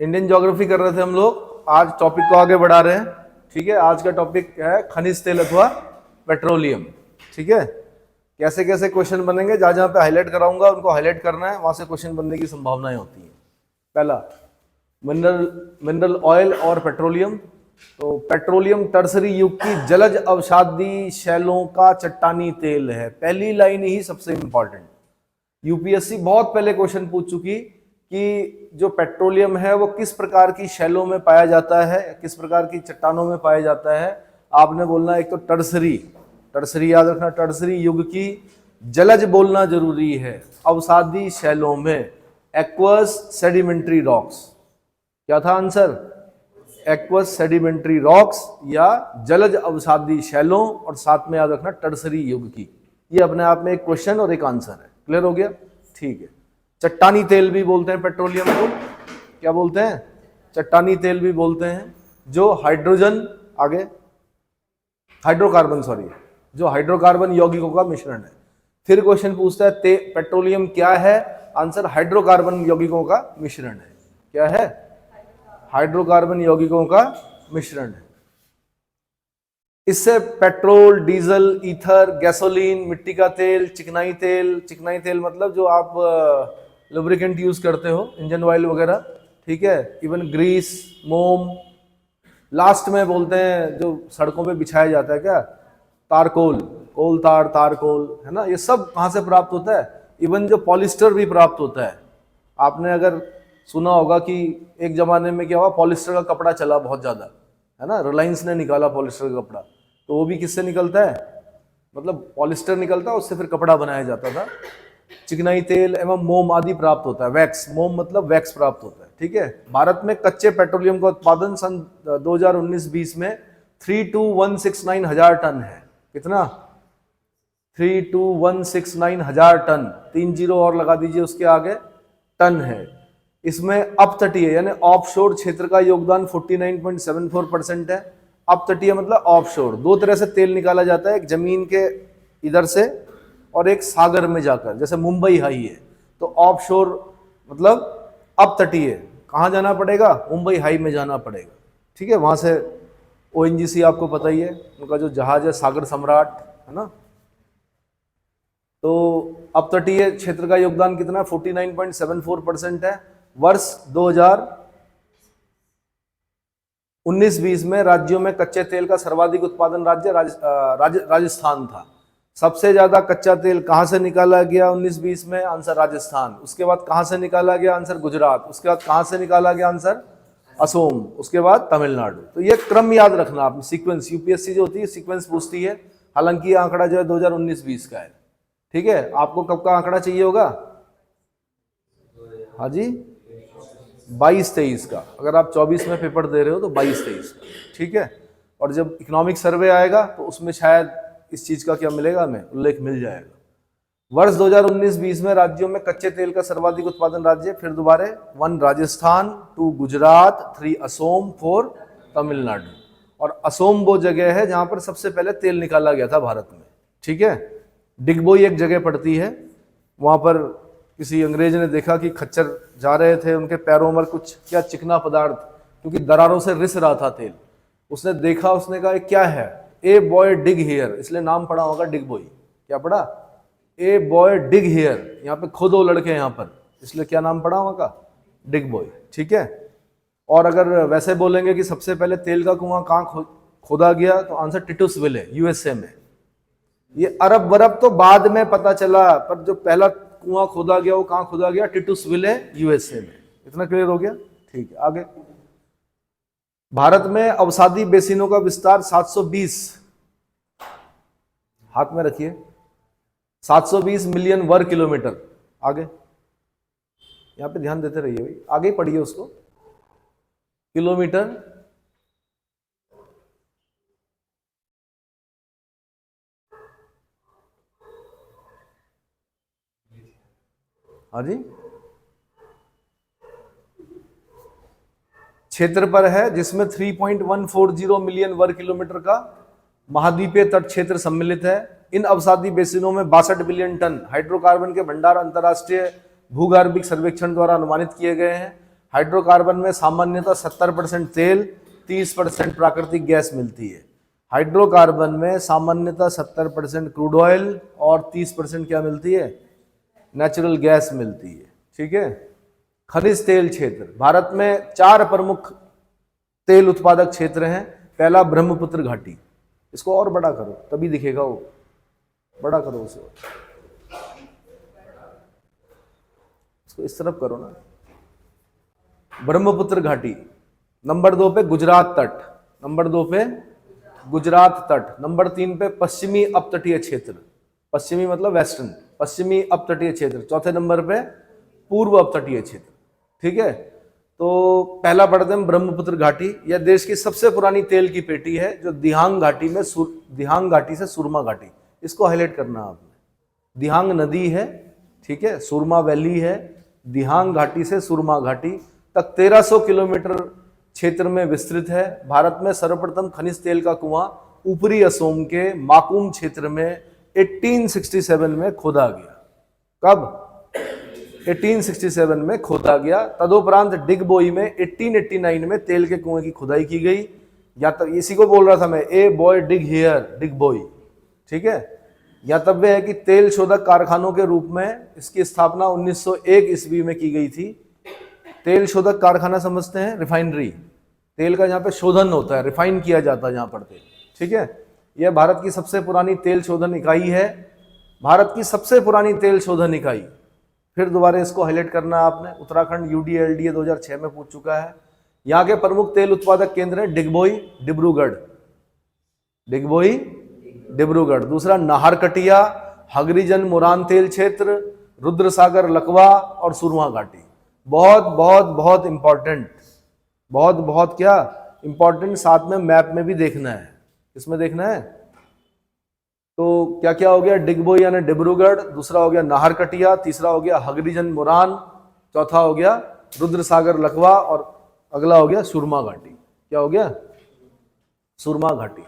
Indian geography कर रहे थे हम लोग। आज टॉपिक को आगे बढ़ा रहे हैं। ठीक है, आज का टॉपिक है खनिज तेल अथवा पेट्रोलियम। ठीक है, कैसे कैसे क्वेश्चन बनेंगे, जहां जहां पे हाईलाइट कराऊंगा उनको हाईलाइट करना है, वहां से क्वेश्चन बनने की संभावनाएं होती हैं। पहला, मिनरल मिनरल ऑयल और पेट्रोलियम। तो पेट्रोलियम टर्सरी युग की जलज अवसादी शैलों का चट्टानी तेल है। पहली लाइन ही सबसे इंपॉर्टेंट। यूपीएससी बहुत पहले क्वेश्चन पूछ चुकी कि जो पेट्रोलियम है वो किस प्रकार की शैलों में पाया जाता है, किस प्रकार की चट्टानों में पाया जाता है। आपने बोलना एक तो टर्सरी, टर्सरी याद रखना, टर्सरी युग की जलज बोलना जरूरी है, अवसादी शैलों में, एक्वस सेडिमेंट्री रॉक्स। क्या था आंसर? एक्वस सेडिमेंट्री रॉक्स या जलज अवसादी शैलों, और साथ में याद रखना टर्सरी युग की। ये अपने आप में एक क्वेश्चन और एक आंसर है। क्लियर हो गया? ठीक है। चट्टानी तेल भी बोलते हैं पेट्रोलियम को। क्या बोलते हैं? चट्टानी तेल भी बोलते हैं, जो हाइड्रोजन, आगे हाइड्रोकार्बन, सॉरी, जो हाइड्रोकार्बन यौगिकों का मिश्रण है। फिर क्वेश्चन पूछता है पेट्रोलियम क्या है? आंसर हाइड्रोकार्बन यौगिकों का मिश्रण है। क्या है? हाइड्रोकार्बन यौगिकों का मिश्रण है। इससे पेट्रोल, डीजल, ईथर, गैसोलीन, मिट्टी का तेल, चिकनाई तेल, चिकनाई तेल मतलब जो आप लुब्रिकेंट यूज करते हो, इंजन ऑयल वगैरह, ठीक है, इवन ग्रीस, मोम, लास्ट में बोलते हैं जो सड़कों पे बिछाया जाता है, क्या, तारकोल, कोल तार, तारकोल, है ना। ये सब कहाँ से प्राप्त होता है? इवन जो पॉलिस्टर भी प्राप्त होता है। आपने अगर सुना होगा कि एक जमाने में क्या हुआ, पॉलिस्टर का कपड़ा चला बहुत ज्यादा, है ना, रिलायंस ने निकाला पॉलिस्टर का कपड़ा। तो वो भी किससे निकलता है? मतलब पॉलिस्टर निकलता है, उससे फिर कपड़ा बनाया जाता था। चिकनाई तेल एवं मोम आदि प्राप्त होता है। वैक्स, मोम मतलब वैक्स प्राप्त होता है। ठीक है। भारत में कच्चे पेट्रोलियम का उत्पादन सन 2019-20 में 32,169 हजार टन है। कितना? 32,169 हजार टन, 3 जीरो और लगा दीजिए उसके आगे, टन है। इसमें अपतटीय यानी ऑफशोर क्षेत्र का योगदान 49.74% है। अपतटीय मतलब ऑफशोर। दो तरह से तेल निकाला जाता है, एक जमीन के इधर से और एक सागर में जाकर, जैसे मुंबई हाई है तो ऑफशोर मतलब अपतटीय। कहाँ जाना पड़ेगा? मुंबई हाई में जाना पड़ेगा। ठीक है, वहां से ओएनजीसी आपको पता ही है, उनका जो जहाज है सागर सम्राट, है ना। तो अपतटीय क्षेत्र का योगदान कितना? 49.74% है। वर्ष 2019-20 में राज्यों में कच्चे तेल का सर्वाधिक उत्पादन राज्य राजस्थान था। सबसे ज्यादा कच्चा तेल कहां से निकाला गया 19-20 में? आंसर राजस्थान। उसके बाद कहां से निकाला गया? आंसर गुजरात। उसके बाद कहां से निकाला गया? आंसर असोम। उसके बाद तमिलनाडु। तो ये क्रम याद रखना आप, सीक्वेंस। यूपीएससी जो होती है सीक्वेंस पूछती है। हालांकि ये आंकड़ा जो है 2019-20 का है। ठीक है, आपको कब का आंकड़ा चाहिए होगा? हाँ जी, 22-23 का। अगर आप 24 में पेपर दे रहे हो तो 22-23 का। ठीक है, और जब इकोनॉमिक सर्वे आएगा तो उसमें शायद इस चीज का क्या मिलेगा, हमें उल्लेख मिल जाएगा। वर्ष 2019-20 में राज्यों में कच्चे तेल का सर्वाधिक उत्पादन राज्य, फिर दोबारा 1 राजस्थान, 2 गुजरात, 3 असोम, 4 तमिलनाडु। और असोम वो जगह है जहां पर सबसे पहले तेल निकाला गया था भारत में। ठीक है, डिगबोई एक जगह पड़ती है, वहां पर किसी अंग्रेज ने देखा कि खच्चर जा रहे थे, उनके पैरों में कुछ क्या चिकना पदार्थ, क्योंकि दरारों से रिस रहा था तेल। उसने देखा, उसने कहा क्या है? ए बॉय डिग हियर, इसलिए नाम पड़ा होगा डिगबोई। क्या पड़ा? ए बॉय डिग हियर, यहाँ पे खोदो लड़के यहाँ पर, इसलिए क्या नाम पड़ा होगा? डिगबोय। ठीक है। और अगर वैसे बोलेंगे कि सबसे पहले तेल का कुआं कहाँ खोदा गया, तो आंसर टिटुसविले, यूएसए में। ये अरब वरब तो बाद में पता चला, पर जो पहला कुआं खोदा गया वो कहां खोदा गया? टिटुसविले, यूएसए में। इतना क्लियर हो गया? ठीक है, आगे। भारत में अवसादी बेसिनों का विस्तार 720, हाथ में रखिए, 720 मिलियन वर्ग किलोमीटर। आगे यहां पे ध्यान देते रहिए भाई, आगे पढ़िए उसको। किलोमीटर, हाँ जी, क्षेत्र पर है, जिसमें 3.140 मिलियन वर्ग किलोमीटर का महाद्वीपीय तट क्षेत्र सम्मिलित है। इन अवसादी बेसिनों में 62 बिलियन टन हाइड्रोकार्बन के भंडार अंतरराष्ट्रीय भूगर्भिक सर्वेक्षण द्वारा अनुमानित किए गए हैं। हाइड्रोकार्बन में सामान्यतः 70% तेल, 30% प्राकृतिक गैस मिलती है। हाइड्रोकार्बन में सामान्यतः 70% क्रूड ऑयल और 30% क्या मिलती है? नेचुरल गैस मिलती है। ठीक है। खनिज तेल क्षेत्र, भारत में 4 प्रमुख तेल उत्पादक क्षेत्र हैं। पहला ब्रह्मपुत्र घाटी, इसको और बड़ा करो तभी दिखेगा, वो बड़ा करो उसे, इसको इस तरफ करो ना। ब्रह्मपुत्र घाटी। नंबर 2 पे गुजरात तट, नंबर 2 पे गुजरात तट। नंबर 3 पे पश्चिमी अपतटीय क्षेत्र, पश्चिमी मतलब वेस्टर्न, पश्चिमी अपतटीय क्षेत्र। चौथे नंबर पे पूर्व अपतटीय क्षेत्र। ठीक है। तो पहला पढ़ते हैं ब्रह्मपुत्र घाटी। यह देश की सबसे पुरानी तेल की पेटी है जो दिहांग घाटी में दिहांग घाटी से सुरमा घाटी, इसको हाईलाइट करना आपने। दिहांग नदी है, ठीक है, सुरमा वैली है, दिहांग घाटी से सुरमा घाटी तक 1300 किलोमीटर क्षेत्र में विस्तृत है। भारत में सर्वप्रथम खनिज तेल का कुआं ऊपरी असोम के माकुम क्षेत्र में 1867 में खोदा गया। कब? 1867 में खोदा गया। तदुपरांत डिगबोई में 1889 में तेल के कुएं की खुदाई की गई। या तब इसी को बोल रहा था मैं, a boy dig here, Digboi. ठीक है। या तब है कि तेल शोधक कारखानों के रूप में इसकी स्थापना 1901 ईस्वी में की गई थी। तेल शोधक कारखाना समझते हैं, रिफाइनरी, तेल का जहाँ पे शोधन होता है, रिफाइन किया जाता है जहाँ पर तेल। ठीक है। यह भारत की सबसे पुरानी तेल शोधन इकाई है, भारत की सबसे पुरानी तेल शोधन इकाई। फिर दोबारा इसको हाईलाइट करना है आपने। उत्तराखंड UDLDA 2006 में पूछ चुका है। यहाँ के प्रमुख तेल उत्पादक केंद्र हैं डिगबोई, डिब्रूगढ़, डिगबोई, डिब्रूगढ़। दूसरा नाहरकटिया, हगरीजन मुरान तेल क्षेत्र, रुद्रसागर लकवा और सुरमा घाटी। बहुत बहुत बहुत इंपॉर्टेंट, बहुत बहुत क्या इंपॉर्टेंट, साथ में मैप में भी देखना है। इसमें देखना है तो क्या क्या हो गया? डिगबोई यानी डिब्रूगढ़, दूसरा हो गया नाहरकटिया, तीसरा हो गया हगरीजन मुरान, चौथा हो गया रुद्रसागर लकवा और अगला हो गया सुरमा घाटी। क्या हो गया? सुरमा घाटी।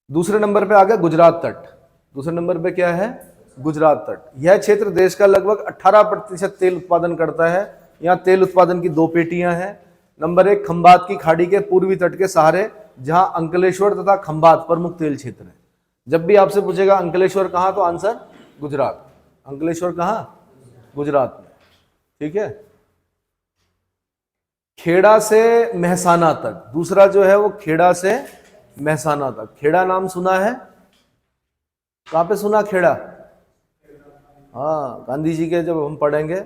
दूसरे नंबर पे आ गया गुजरात तट। दूसरे नंबर पे क्या है? गुजरात तट। यह क्षेत्र देश का लगभग 18% तेल उत्पादन करता है। यहाँ तेल उत्पादन की 2 पेटियां हैं। नंबर 1 खंबात की खाड़ी के पूर्वी तट के सहारे, जहां अंकलेश्वर तथा खंबात प्रमुख तेल क्षेत्र है। जब भी आपसे पूछेगा अंकलेश्वर कहां, तो आंसर गुजरात। अंकलेश्वर कहां? गुजरात में। ठीक है। खेड़ा से मेहसाना तक, दूसरा जो है वो खेड़ा से मेहसाना तक। खेड़ा नाम सुना है? कहां पे सुना खेड़ा? हाँ, गांधी जी के जब हम पढ़ेंगे,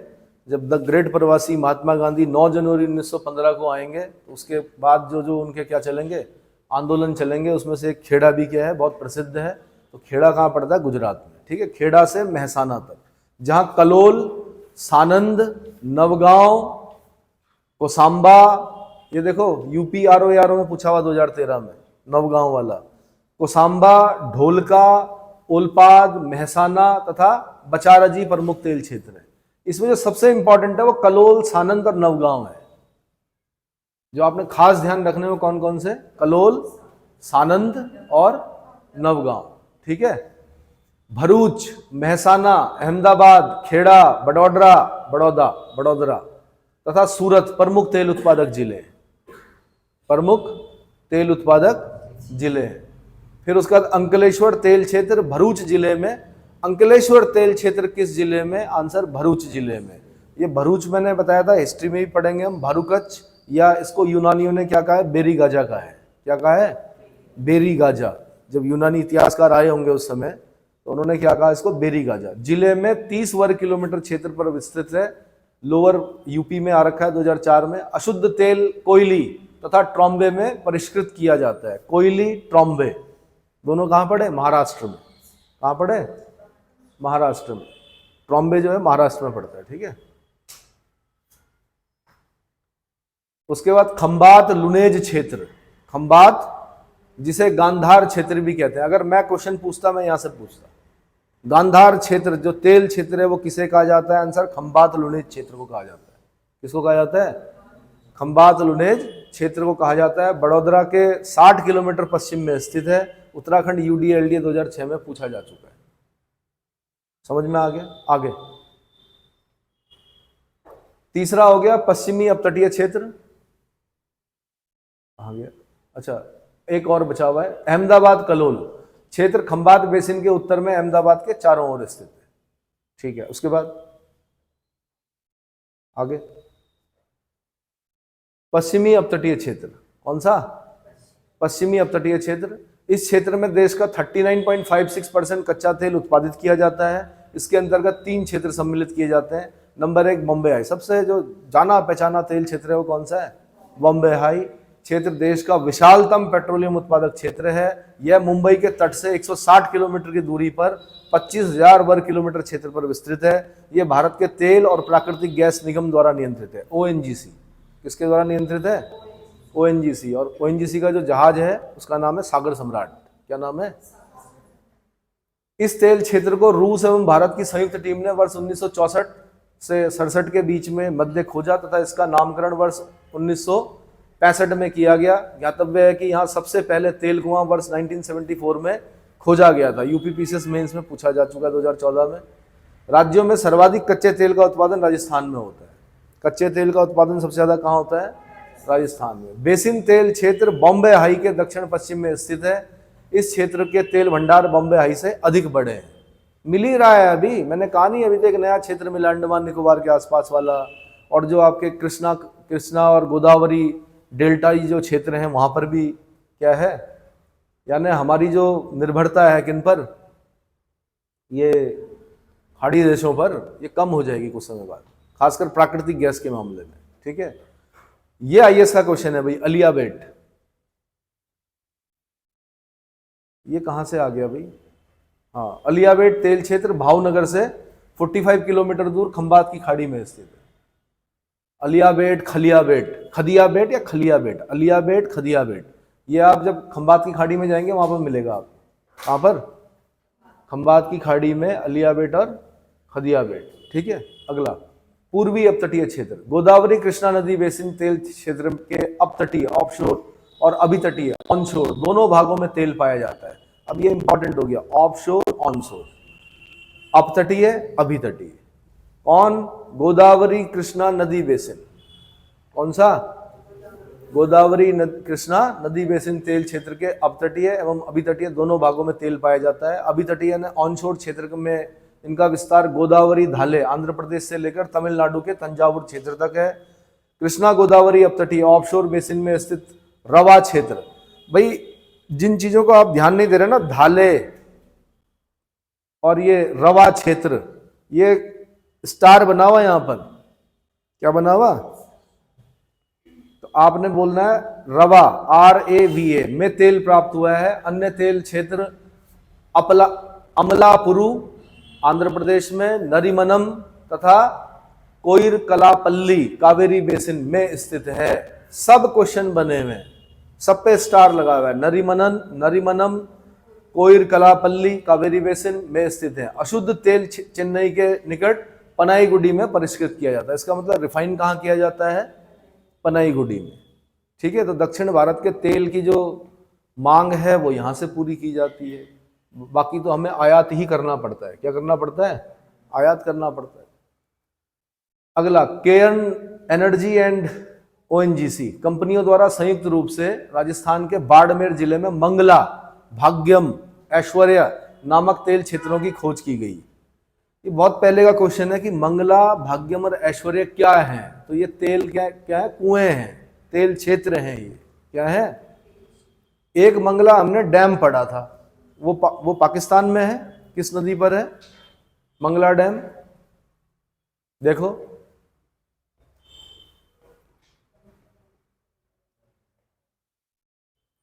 जब द ग्रेट प्रवासी महात्मा गांधी 9 जनवरी 1915 को आएंगे, तो उसके बाद जो जो उनके क्या चलेंगे, आंदोलन चलेंगे, उसमें से एक खेड़ा भी क्या है, बहुत प्रसिद्ध है। तो खेड़ा कहाँ पड़ता है? गुजरात में। ठीक है। खेड़ा से मेहसाना तक, जहां कलोल, सानंद, नवगांव, कोसांबा, ये देखो UP RO में पूछा हुआ 2013 में, नवगांव वाला, कोसांबा, ढोलका, ओलपाद, मेहसाना तथा बचारजी प्रमुख तेल क्षेत्र है। इसमें जो सबसे इंपॉर्टेंट है वो कलोल, सानंद और नवगांव है। जो आपने खास ध्यान रखने में कौन कौन से? कलोल, सानंद और नवगांव। ठीक है। भरूच, मेहसाना, अहमदाबाद, खेड़ा, बड़ौदा तथा सूरत प्रमुख तेल उत्पादक जिले, प्रमुख तेल उत्पादक जिले हैं। फिर उसके बाद अंकलेश्वर तेल क्षेत्र भरूच जिले में। अंकलेश्वर तेल क्षेत्र किस जिले में? आंसर भरूच जिले में। ये भरूच मैंने बताया था, हिस्ट्री में भी पढ़ेंगे हम, भारूकच, या इसको यूनानियों ने क्या कहा है? बेरी गाजा कहा है। क्या कहा है? बेरी गाजा। जब यूनानी इतिहासकार आए होंगे उस समय, तो उन्होंने क्या कहा? इसको बेरी गाजा। जिले में 30 वर्ग किलोमीटर क्षेत्र पर विस्तृत है। लोअर UP में आ रखा है 2004 में। अशुद्ध तेल कोयली तथा ट्रॉम्बे में परिष्कृत किया जाता है। कोयली, ट्रॉम्बे दोनों कहां पड़े? महाराष्ट्र में। कहां पड़े? महाराष्ट्र में। ट्रॉम्बे जो है महाराष्ट्र में पड़ता है। ठीक है। उसके बाद खंबात लुनेज क्षेत्र, खंबात जिसे गांधार क्षेत्र भी कहते हैं। अगर मैं क्वेश्चन पूछता, मैं यहां से पूछता, गांधार क्षेत्र जो तेल क्षेत्र है वो किसे कहा जाता है? आंसर खंबात लुनेज क्षेत्र को कहा जाता है। किसको कहा जाता है? खंबात लुनेज क्षेत्र को कहा जाता है। बड़ौदा के 60 किलोमीटर पश्चिम में स्थित है। उत्तराखंड UDLDA 2006 में पूछा जा चुका है। समझ में आ गया? आगे तीसरा हो गया पश्चिमी अपतटीय क्षेत्र, आ गया। अच्छा, एक और बचा हुआ है अहमदाबाद कलोल क्षेत्र, खंबात बेसिन के उत्तर में अहमदाबाद के चारों ओर स्थित है। ठीक है, उसके बाद आगे पश्चिमी अपतटीय क्षेत्र, कौन सा? पश्चिमी अपतटीय क्षेत्र। इस क्षेत्र में देश का 39.56% कच्चा तेल उत्पादित किया जाता है। इसके अंतर्गत 3 क्षेत्र सम्मिलित किए जाते हैं। नंबर 1 बॉम्बे हाई, सबसे जो जाना पहचाना तेल क्षेत्र है वो कौन सा है? बॉम्बे हाई क्षेत्र देश का विशालतम पेट्रोलियम उत्पादक क्षेत्र है। यह मुंबई के तट से 160 किलोमीटर की दूरी पर 25,000 वर्ग किलोमीटर क्षेत्र पर विस्तृत है। यह भारत के तेल और प्राकृतिक गैस निगम द्वारा नियंत्रित है, ओएनजीसी। किसके द्वारा नियंत्रित है? ओएनजीसी। और ओएनजीसी का जो जहाज है उसका नाम है सागर सम्राट। क्या नाम है? इस तेल क्षेत्र को रूस एवं भारत की संयुक्त टीम ने वर्ष 1964 से 67 के बीच में मध्य खोजा तथा इसका नामकरण वर्ष 1965 में किया गया। ज्ञातव्य है कि यहाँ सबसे पहले तेल कुआं वर्ष 1974 में खोजा गया था। यूपीपीसीएस मेंस में पूछा जा चुका है 2014 में। राज्यों में सर्वाधिक कच्चे तेल का उत्पादन राजस्थान में होता है। कच्चे तेल का उत्पादन सबसे ज्यादा कहाँ होता है? राजस्थान में। बेसिन तेल क्षेत्र बॉम्बे हाई के दक्षिण पश्चिम में स्थित है। इस क्षेत्र के तेल भंडार बॉम्बे हाई से अधिक बड़े हैं। मिल ही रहा है अभी, मैंने कहा नहीं अभी तो एक नया क्षेत्र मिला अंडमान निकोबार के आसपास वाला, और जो आपके कृष्णा और गोदावरी डेल्टा जो क्षेत्र हैं वहां पर भी क्या है, यानी हमारी जो निर्भरता है किन पर, ये खाड़ी देशों पर, ये कम हो जाएगी कुछ समय बाद, खासकर प्राकृतिक गैस के मामले में। ठीक है, ये आईएएस का क्वेश्चन है भाई। अलियाबेट ये कहां से आ गया भाई? हाँ, अलियाबेट तेल क्षेत्र भावनगर से 45 किलोमीटर दूर खंबात की खाड़ी में स्थित है। अलियाबेट, खलियाबेट, खदियाबेट या खलियाबेट, अलियाबेट, खदियाबेट, ये आप जब खंबात की खाड़ी में जाएंगे वहां पर मिलेगा आप। कहां पर? खंबात की खाड़ी में अलियाबेट और खदियाबेट। ठीक है, अगला पूर्वी अपतटीय क्षेत्र, गोदावरी कृष्णा नदी बेसिन तेल क्षेत्र के अपतटीय ऑफशोर और अभितटीय ऑनशोर दोनों भागों में तेल पाया जाता है। अब ये इंपॉर्टेंट हो गया, ऑफशोर ऑनशोर, अपतटीय अभितटीय। कौन? गोदावरी कृष्णा नदी बेसिन। कौन सा? गोदावरी कृष्णा नदी बेसिन तेल क्षेत्र के अपतटीय एवं अभितटीय दोनों भागों में तेल पाया जाता है। अभितटीय ने ऑनशोर क्षेत्र में इनका विस्तार गोदावरी धाले आंध्र प्रदेश से लेकर तमिलनाडु के तंजावुर क्षेत्र तक है। कृष्णा गोदावरी अपतटीय ऑफशोर बेसिन में स्थित रवा क्षेत्र। भाई जिन चीजों को आप ध्यान नहीं दे रहे ना, धाले और ये रवा क्षेत्र, ये स्टार बना हुआ यहां पर, क्या बना हुआ? तो आपने बोलना है रवा, RAVA में तेल प्राप्त हुआ है। अन्य तेल क्षेत्र अमलापुरु आंध्र प्रदेश में, नरीमनम तथा कोइर कलापल्ली कावेरी बेसिन में स्थित है। सब क्वेश्चन बने हुए हैं, सब पे स्टार लगा हुआ है। नरीमनम कोइर कलापल्ली कावेरी बेसिन में स्थित है। अशुद्ध तेल चेन्नई के निकट पनाईगुडी में परिष्कृत किया जाता है। इसका मतलब रिफाइन कहाँ किया जाता है? पनाईगुडी में। ठीक है, तो दक्षिण भारत के तेल की जो मांग है वो यहां से पूरी की जाती है। बाकी तो हमें आयात ही करना पड़ता है। क्या करना पड़ता है? आयात करना पड़ता है। अगला केयर्न एनर्जी एंड ओएनजीसी कंपनियों द्वारा संयुक्त रूप से राजस्थान के बाड़मेर जिले में मंगला, भाग्यम, ऐश्वर्या नामक तेल क्षेत्रों की खोज की गई। ये बहुत पहले का क्वेश्चन है कि मंगला, भाग्यम और ऐश्वर्या क्या है? तो ये तेल क्या है? कुएं हैं, तेल क्षेत्र हैं। ये क्या है? एक मंगला हमने डैम पढ़ा था, वो पाकिस्तान में है। किस नदी पर है मंगला डैम? देखो,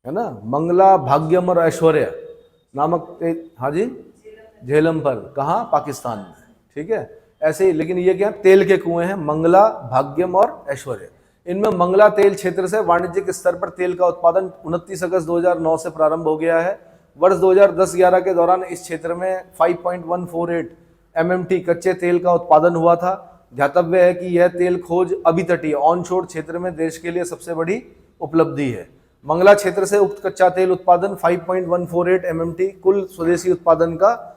है ना, मंगला, भाग्यम और ऐश्वर्या नामक हाँ जी, झेलम पर। कहाँ? पाकिस्तान में। ठीक है, ऐसे ही। लेकिन ये क्या? तेल के कुएं हैं, मंगला, भाग्यम और ऐश्वर्या। इनमें मंगला तेल क्षेत्र से वाणिज्यिक स्तर पर तेल का उत्पादन 29 अगस्त 2009 से प्रारंभ हो गया है। वर्ष 2010-11 के दौरान इस क्षेत्र में 5.148 MMT कच्चे तेल का उत्पादन हुआ था। ध्यातव्य है कि यह तेल खोज अभितटीय ऑनशोर क्षेत्र में देश के लिए सबसे बड़ी उपलब्धि है। मंगला क्षेत्र से उक्त कच्चा तेल उत्पादन 5.148 MMT कुल स्वदेशी उत्पादन का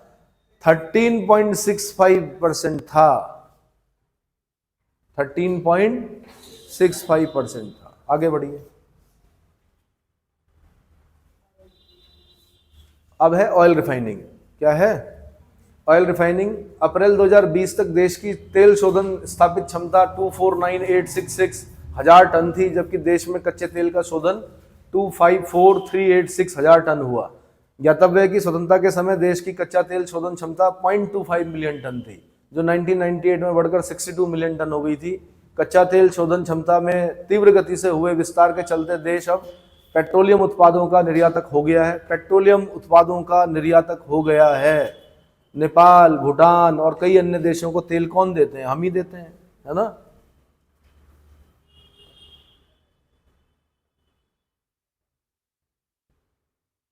13.65% था। 13.65% था। आगे बढ़िए। अब है ऑयल रिफाइनिंग। क्या है? Oil refining. अप्रैल 2020 तक देश की तेल शोधन स्थापित क्षमता 249,866 हजार टन थी, जबकि देश में कच्चे तेल का शोधन 254,386 हजार टन हुआ। ज्ञातव्य है कि स्वतंत्रता के समय देश की कच्चा तेल शोधन क्षमता 0.25 मिलियन टन थी, जो 1998 में बढ़कर 62 मिलियन टन हो गई थी। कच्चा तेल शोधन क्षमता में तीव्र गति से हुए विस्तार के चलते देश अब पेट्रोलियम उत्पादों का निर्यातक हो गया है। पेट्रोलियम उत्पादों का निर्यातक हो गया है। नेपाल, भूटान और कई अन्य देशों को तेल कौन देते हैं? हम ही देते हैं, है ना।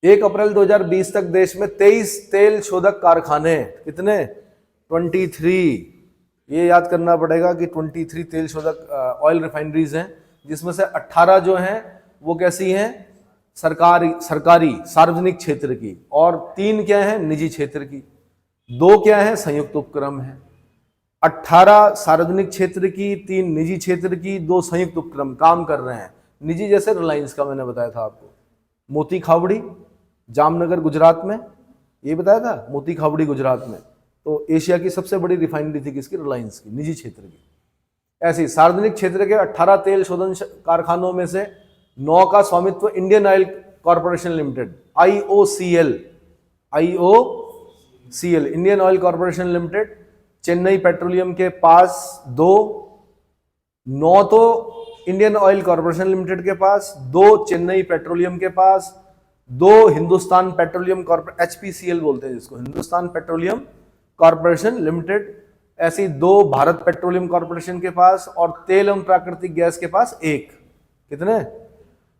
एक अप्रैल 2020 तक देश में 23 तेल शोधक कारखाने, कितने? 23। ये याद करना पड़ेगा कि 23 तेल शोधक ऑयल रिफाइनरीज हैं, जिसमें से 18 जो हैं वो कैसी हैं? सरकारी सार्वजनिक क्षेत्र की, और 3 क्या हैं? निजी क्षेत्र की। 2 क्या है? संयुक्त उपक्रम है। 18 सार्वजनिक क्षेत्र की, 3 निजी क्षेत्र की, 2 संयुक्त उपक्रम काम कर रहे हैं। निजी जैसे रिलायंस का मैंने बताया था आपको, मोती खावड़ी जामनगर गुजरात में, ये बताया था, मोती खावड़ी गुजरात में। तो एशिया की सबसे बड़ी रिफाइनरी थी किसकी? रिलायंस की, निजी क्षेत्र की। ऐसी सार्वजनिक क्षेत्र के 18 तेल शोधन कारखानों में से 9 का स्वामित्व Indian oil corporation limited, IOCL, Indian oil corporation limited, Chennai petroleum के पास 2, 9 तो इंडियन ऑयल कॉर्पोरेशन लिमिटेड के पास, 2 चेन्नई पेट्रोलियम के पास, 2 हिंदुस्तान पेट्रोलियम कॉर्पोरेशन, HPCL बोलते हैं जिसको, हिंदुस्तान पेट्रोलियम कॉर्पोरेशन लिमिटेड, ऐसी 2 भारत पेट्रोलियम कॉर्पोरेशन के पास, और तेल एवं प्राकृतिक गैस के पास 1। कितने?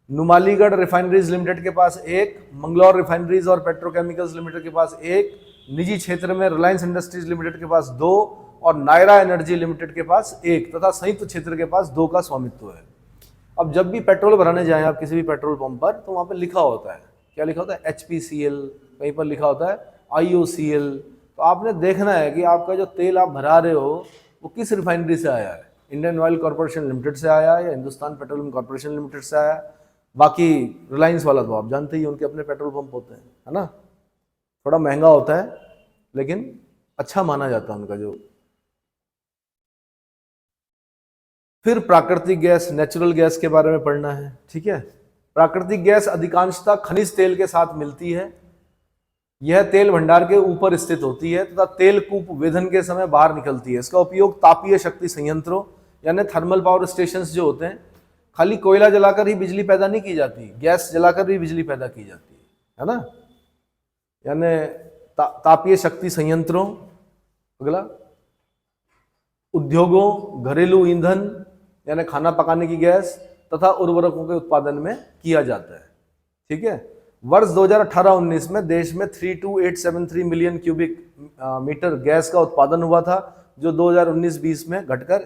नुमालीगढ़ रिफाइनरीज लिमिटेड के पास 1, मंगलौर रिफाइनरीज और पेट्रोकेमिकल्स लिमिटेड के पास 1, निजी क्षेत्र में रिलायंस इंडस्ट्रीज लिमिटेड के पास 2, और नायरा एनर्जी लिमिटेड के पास 1, तथा संयुक्त क्षेत्र के पास 2 का स्वामित्व है। अब जब भी पेट्रोल भराने जाएं आप किसी भी पेट्रोल पंप पर, तो वहां पर लिखा होता है, क्या लिखा होता है? HPCL, कहीं पर लिखा होता है IOCL। तो आपने देखना है कि आपका जो तेल आप भरा रहे हो वो किस रिफाइनरी से आया है, इंडियन ऑयल कॉर्पोरेशन लिमिटेड से आया है या हिंदुस्तान पेट्रोलियम कॉर्पोरेशन लिमिटेड से आया है। बाकी रिलायंस वाला तो आप जानते ही, उनके अपने पेट्रोल पंप होते हैं, है ना। थोड़ा महंगा होता है लेकिन अच्छा माना जाता है उनका जो। फिर प्राकृतिक गैस, नेचुरल गैस के बारे में पढ़ना है, ठीक है। प्राकृतिक गैस अधिकांशतः खनिज तेल के साथ मिलती है। यह तेल भंडार के ऊपर स्थित होती है तथा तेल कूप वेधन के समय बाहर निकलती है। इसका उपयोग तापीय शक्ति संयंत्रों यानी थर्मल पावर स्टेशंस जो होते हैं, खाली कोयला जलाकर ही बिजली पैदा नहीं की जाती, गैस जलाकर भी बिजली पैदा की जाती है ना। यानी तापीय शक्ति संयंत्रों, अगला उद्योगों, घरेलू ईंधन यानी खाना पकाने की गैस, तथा उर्वरकों के उत्पादन में किया जाता है, ठीक है। वर्ष 2018-19 में देश में 32873 मिलियन क्यूबिक मीटर गैस का उत्पादन हुआ था, जो 2019-20 में घटकर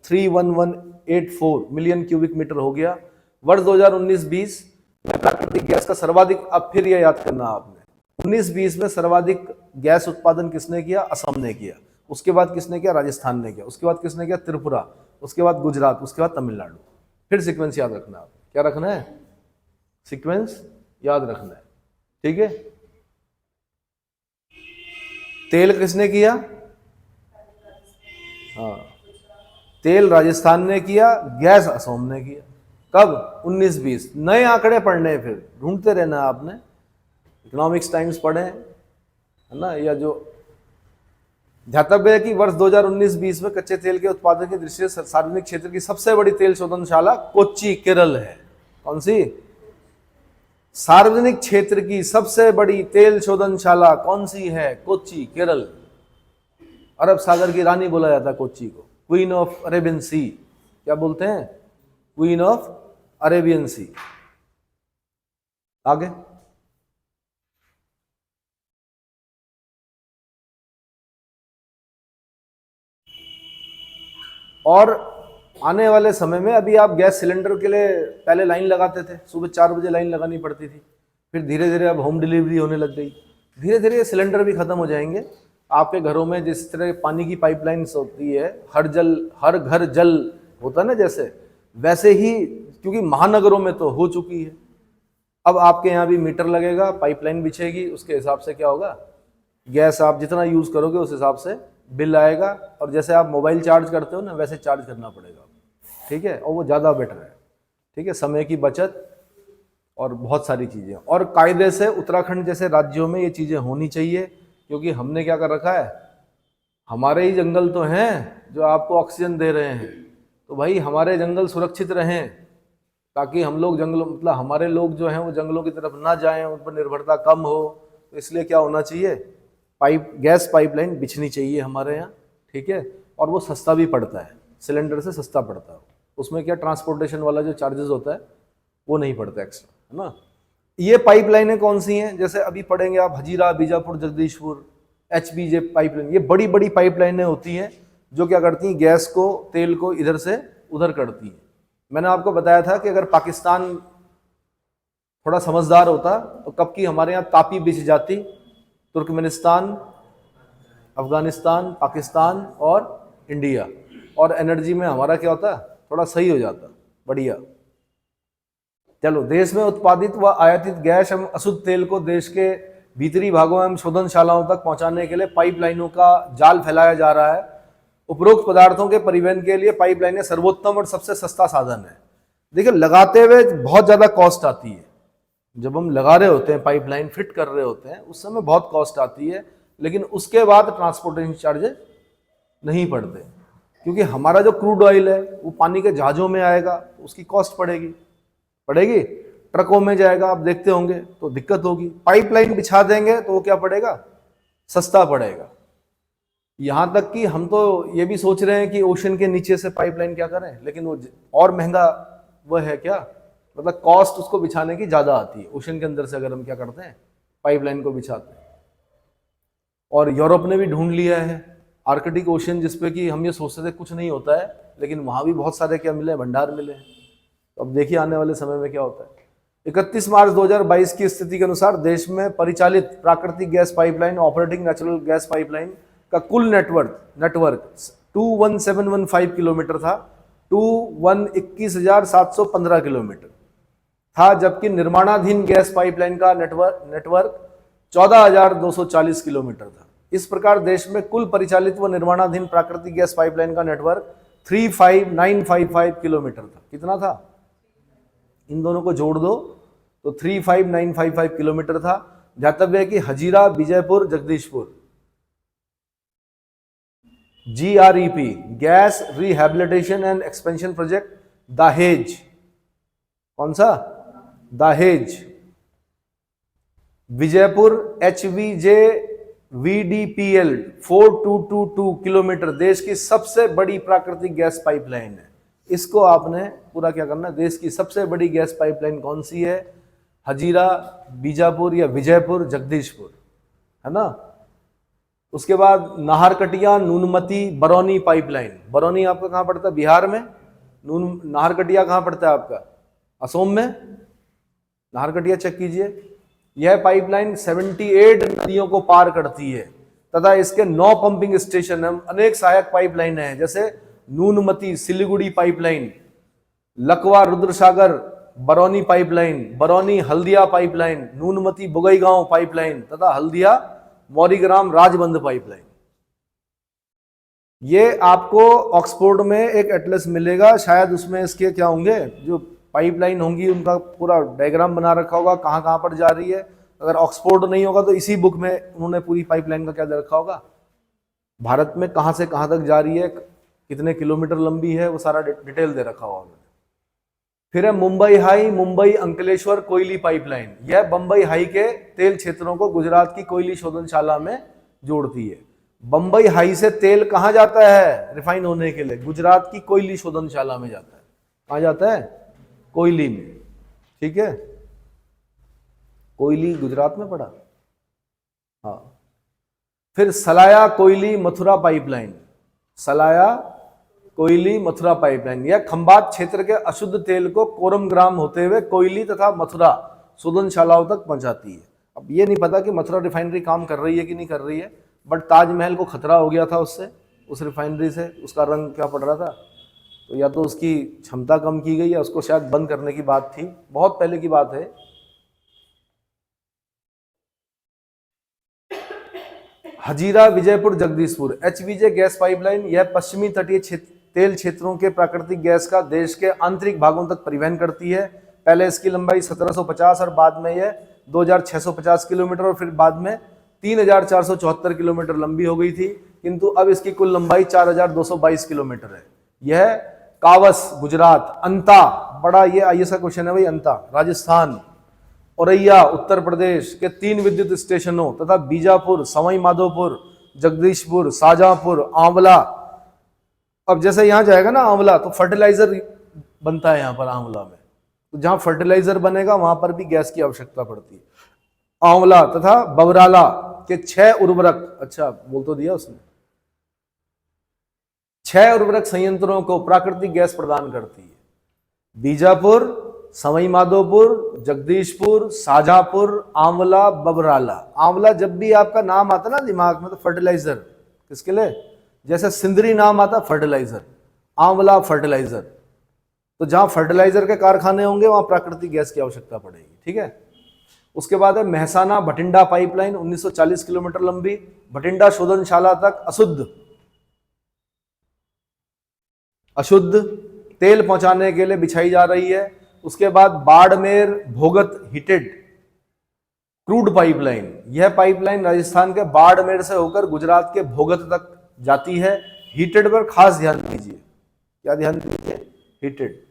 31184 मिलियन क्यूबिक मीटर हो गया। वर्ष 2019-20 में प्राकृतिक गैस का सर्वाधिक, अब फिर यह याद करना आपने, 19-20 में सर्वाधिक गैस उत्पादन किसने किया? असम ने किया। उसके बाद किसने किया? राजस्थान ने किया। उसके बाद किसने किया? त्रिपुरा। उसके बाद गुजरात। उसके बाद तमिलनाडु। फिर सीक्वेंस याद रखना है, क्या रखना है? सीक्वेंस याद रखना है, ठीक है। तेल किसने किया? हाँ, तेल राजस्थान ने किया, गैस असम ने किया। कब? 19-20। नए आंकड़े पढ़ने हैं, फिर ढूंढते रहना आपने, इकोनॉमिक्स टाइम्स पढ़े है ना। या जो ध्यातव्य है कि वर्ष 2019-20 में कच्चे तेल के उत्पादन की दृष्टि से सार्वजनिक क्षेत्र की सबसे बड़ी तेल शोधनशाला कोच्चि, केरल है। कौन सी? सार्वजनिक क्षेत्र की सबसे बड़ी तेल शोधनशाला कौन सी है? कोच्चि, केरल। अरब सागर की रानी बोला जाता है कोच्चि को, क्वीन ऑफ अरेबियन सी। क्या बोलते हैं? क्वीन ऑफ अरेबियन सी। आगे और आने वाले समय में, अभी आप गैस सिलेंडर के लिए पहले लाइन लगाते थे, सुबह 4 बजे लाइन लगानी पड़ती थी, फिर धीरे धीरे अब होम डिलीवरी होने लग गई। धीरे धीरे ये सिलेंडर भी खत्म हो जाएंगे आपके घरों में जिस तरह पानी की पाइपलाइंस होती है, हर घर जल होता है ना, जैसे वैसे ही क्योंकि महानगरों में तो हो चुकी है। अब आपके यहाँ भी मीटर लगेगा, पाइपलाइन बिछेगी, उसके हिसाब से क्या होगा, गैस आप जितना यूज करोगे उस हिसाब से बिल आएगा। और जैसे आप मोबाइल चार्ज करते हो ना, वैसे चार्ज करना पड़ेगा, ठीक है, और वो ज़्यादा बेटर है, ठीक है, समय की बचत और बहुत सारी चीज़ें। और कायदे से उत्तराखंड जैसे राज्यों में ये चीज़ें होनी चाहिए, क्योंकि हमने क्या कर रखा है, हमारे ही जंगल तो हैं जो आपको ऑक्सीजन दे रहे हैं, तो भाई हमारे जंगल सुरक्षित रहें, ताकि हम लोग जंगलों मतलब हमारे लोग जो हैं वो जंगलों की तरफ ना जाएं, उन पर निर्भरता कम हो। तो इसलिए क्या होना चाहिए, गैस पाइपलाइन बिछनी चाहिए हमारे यहाँ, ठीक है। और वो सस्ता भी पड़ता है, सिलेंडर से सस्ता पड़ता है, उसमें क्या ट्रांसपोर्टेशन वाला जो चार्जेस होता है वो नहीं पड़ता एक्स्ट्रा, है ना। ये पाइपलाइनें कौन सी हैं, जैसे अभी पढ़ेंगे आप, हजीरा, बीजापुर, जगदीशपुर, HBJ पाइपलाइन, ये बड़ी बड़ी पाइपलाइनें होती हैं जो क्या करती हैं, गैस को, तेल को इधर से उधर करती हैं। मैंने आपको बताया था कि अगर पाकिस्तान थोड़ा समझदार होता तो कब की हमारे यहाँ तापी बिछ जाती, तुर्कमेनिस्तान, अफगानिस्तान, पाकिस्तान और इंडिया, और एनर्जी में हमारा क्या होता, थोड़ा सही हो जाता, बढ़िया। चलो, देश में उत्पादित व आयातित गैस एवं अशुद्ध तेल को देश के भीतरी भागों एवं शोधनशालाओं तक पहुंचाने के लिए पाइपलाइनों का जाल फैलाया जा रहा है। उपरोक्त पदार्थों के परिवहन के लिए पाइपलाइनें सर्वोत्तम और सबसे सस्ता साधन है। देखिए, लगाते हुए बहुत ज्यादा कॉस्ट आती है, जब हम लगा रहे होते हैं पाइपलाइन, फिट कर रहे होते हैं, उस समय बहुत कॉस्ट आती है, लेकिन उसके बाद ट्रांसपोर्टेशन चार्जेस नहीं पड़ते, क्योंकि हमारा जो क्रूड ऑयल है वो पानी के जहाजों में आएगा, उसकी कॉस्ट पड़ेगी, ट्रकों में जाएगा, आप देखते होंगे, तो दिक्कत होगी। पाइपलाइन बिछा देंगे तो वो क्या पड़ेगा, सस्ता पड़ेगा। यहां तक कि हम तो ये भी सोच रहे हैं कि ओशन के नीचे से पाइपलाइन क्या करें, लेकिन वो और महंगा वो है क्या, मतलब कॉस्ट उसको बिछाने की ज्यादा आती है ओशन के अंदर से, अगर हम क्या करते हैं, पाइपलाइन को बिछाते हैं। और यूरोप ने भी ढूंढ लिया है आर्कटिक ओशन, जिसपे कि हम ये सोचते थे कुछ नहीं होता है, लेकिन वहां भी बहुत सारे क्या मिले, भंडार मिले हैं। तो अब देखिए आने वाले समय में क्या होता है। 31 मार्च 2022 की स्थिति के अनुसार देश में परिचालित प्राकृतिक gas pipeline, operating natural gas pipeline का कुल नेटवर्क 21715 किलोमीटर था, 221,715 किलोमीटर था, जबकि निर्माणाधीन गैस पाइपलाइन का नेटवर्क 14,240 किलोमीटर था। इस प्रकार देश में कुल परिचालित व निर्माणाधीन प्राकृतिक गैस पाइपलाइन का नेटवर्क 35,955 किलोमीटर था। कितना था, इन दोनों को जोड़ दो तो 35,955 किलोमीटर था। ध्यातव्य है कि Hazira, Vijaypur, Jagdishpur, GREP gas rehabilitation and expansion project Dahej, कौन सा, Dahej, Vijaypur HVJ VDPL 4222 kilometre देश की सबसे बड़ी प्राकृतिक गैस पाइपलाइन है। इसको आपने पूरा क्या करना है, देश की सबसे बड़ी गैस पाइपलाइन कौन सी है, हजीरा, बीजापुर या विजयपुर, जगदीशपुर, है ना। उसके बाद नाहरकटिया, नूनमती, बरौनी पाइपलाइन। बरौनी आपका कहाँ पड़ता है, बिहार में। नाहरकटिया कहाँ पड़ता है आपका, असम में। नाहरकटिया चेक कीजिए, यह पाइपलाइन 78 नदियों को पार करती है तथा इसके 9 पंपिंग स्टेशन हैं। अनेक सहायक पाइपलाइन हैं, जैसे नूनमती Siliguri pipeline, Lakwa Rudrasagar Barauni pipeline, Barauni Haldia pipeline, Noonmati Bongaigaon pipeline तथा हल्दिया मौरीग्राम राजबंद पाइपलाइन। ये आपको ऑक्सफोर्ड में एक एटलस मिलेगा, शायद उसमें इसके क्या होंगे, जो पाइपलाइन होंगी उनका पूरा डायग्राम बना रखा होगा, कहाँ कहाँ पर जा रही है। अगर ऑक्सफोर्ड नहीं होगा तो इसी बुक में उन्होंने पूरी पाइपलाइन का क्या दे रखा होगा, भारत में कहाँ से कहाँ तक जा रही है, कितने किलोमीटर लंबी है, वो सारा डिटेल दे रखा होगा। फिर है मुंबई हाई, मुंबई अंकलेश्वर कोयली पाइपलाइन। यह बंबई हाई के तेल क्षेत्रों को गुजरात की कोयली शोधनशाला में जोड़ती है। बंबई हाई से तेल कहाँ जाता है रिफाइन होने के लिए, गुजरात की कोयली शोधनशाला में जाता है। कहाँ जाता है, कोयली में, ठीक है। कोयली गुजरात में पड़ा, हाँ। फिर सलाया कोयली मथुरा पाइपलाइन, सलाया कोयली मथुरा पाइपलाइन, यह खंबात क्षेत्र के अशुद्ध तेल को कोरमग्राम होते हुए कोयली तथा मथुरा शोधनशालाओं तक पहुंचाती है। अब ये नहीं पता कि मथुरा रिफाइनरी काम कर रही है कि नहीं कर रही है, बट ताजमहल को खतरा हो गया था उससे, उस रिफाइनरी से, उसका रंग क्या पड़ रहा था, तो या तो उसकी क्षमता कम की गई या उसको शायद बंद करने की बात थी, बहुत पहले की बात है। हजीरा विजयपुर जगदीशपुर एचवीजे गैस पाइपलाइन, यह पश्चिमी तटीय तेल क्षेत्रों के प्राकृतिक गैस का देश के आंतरिक भागों तक परिवहन करती है। पहले इसकी लंबाई 1750 और बाद में यह 2650 किलोमीटर और फिर बाद में 3474 किलोमीटर लंबी हो गई थी, किंतु अब इसकी कुल लंबाई 4222 किलोमीटर है। यह कावस गुजरात, अंता, बड़ा ये आईएएस का क्वेश्चन है भाई, अंता राजस्थान, औरैया उत्तर प्रदेश के 3 विद्युत स्टेशनों तथा बीजापुर, सवाई माधोपुर, जगदीशपुर, शाहजहांपुर, आंवला। अब जैसे यहां जाएगा ना आंवला, तो फर्टिलाइजर बनता है यहां पर आंवला में, तो जहां फर्टिलाइजर बनेगा वहां पर भी गैस की आवश्यकता पड़ती है। आंवला तथा बबराला के 6 उर्वरक, अच्छा बोल तो दिया उसने, 6 उर्वरक संयंत्रों को प्राकृतिक गैस प्रदान करती है। बीजापुर, सवाई माधोपुर, जगदीशपुर, शाहजहांपुर, आंवला, बबराला। आंवला जब भी आपका नाम आता ना दिमाग में तो फर्टिलाइजर, किसके लिए, जैसे सिंदरी नाम आता फर्टिलाइजर, आंवला फर्टिलाइजर, तो जहां फर्टिलाइजर के कारखाने होंगे वहां प्राकृतिक गैस की आवश्यकता पड़ेगी, ठीक है। उसके बाद है महसाना भटिंडा पाइपलाइन, 1940 किलोमीटर लंबी, भटिंडा शोधनशाला तक अशुद्ध तेल पहुंचाने के लिए बिछाई जा रही है। उसके बाद बाड़मेर भोगत हीटेड क्रूड पाइपलाइन, यह पाइपलाइन राजस्थान के बाड़मेर से होकर गुजरात के भोगत तक जाती है। हीटेड पर खास ध्यान दीजिए, क्या ध्यान दीजिए, हीटेड